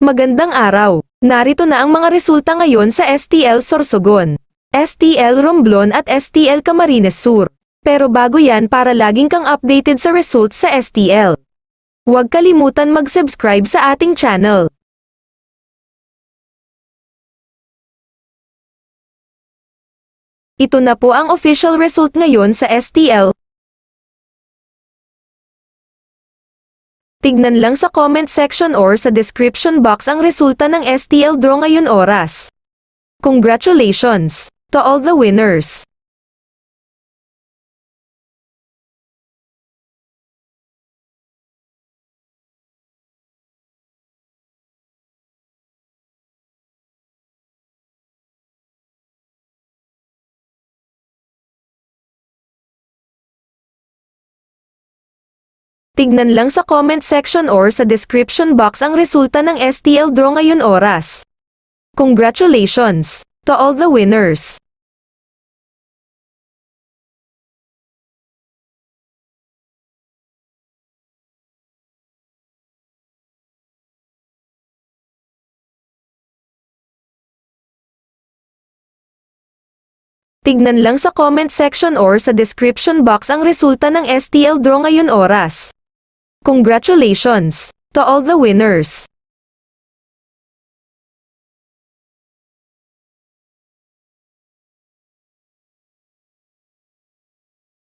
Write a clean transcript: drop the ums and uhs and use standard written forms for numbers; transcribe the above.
Magandang araw! Narito na ang mga resulta ngayon sa STL Sorsogon, STL Romblon at STL Camarines Sur. Pero bago yan, para laging kang updated sa results sa STL, huwag kalimutan mag-subscribe sa ating channel. Ito na po ang official result ngayon sa STL. Tignan lang sa comment section or sa description box ang resulta ng STL draw ngayon oras. Congratulations to all the winners! Tignan lang sa comment section or sa description box ang resulta ng STL draw ngayon oras. Congratulations to all the winners! Tignan lang sa comment section or sa description box ang resulta ng STL draw ngayon oras. Congratulations to all the winners!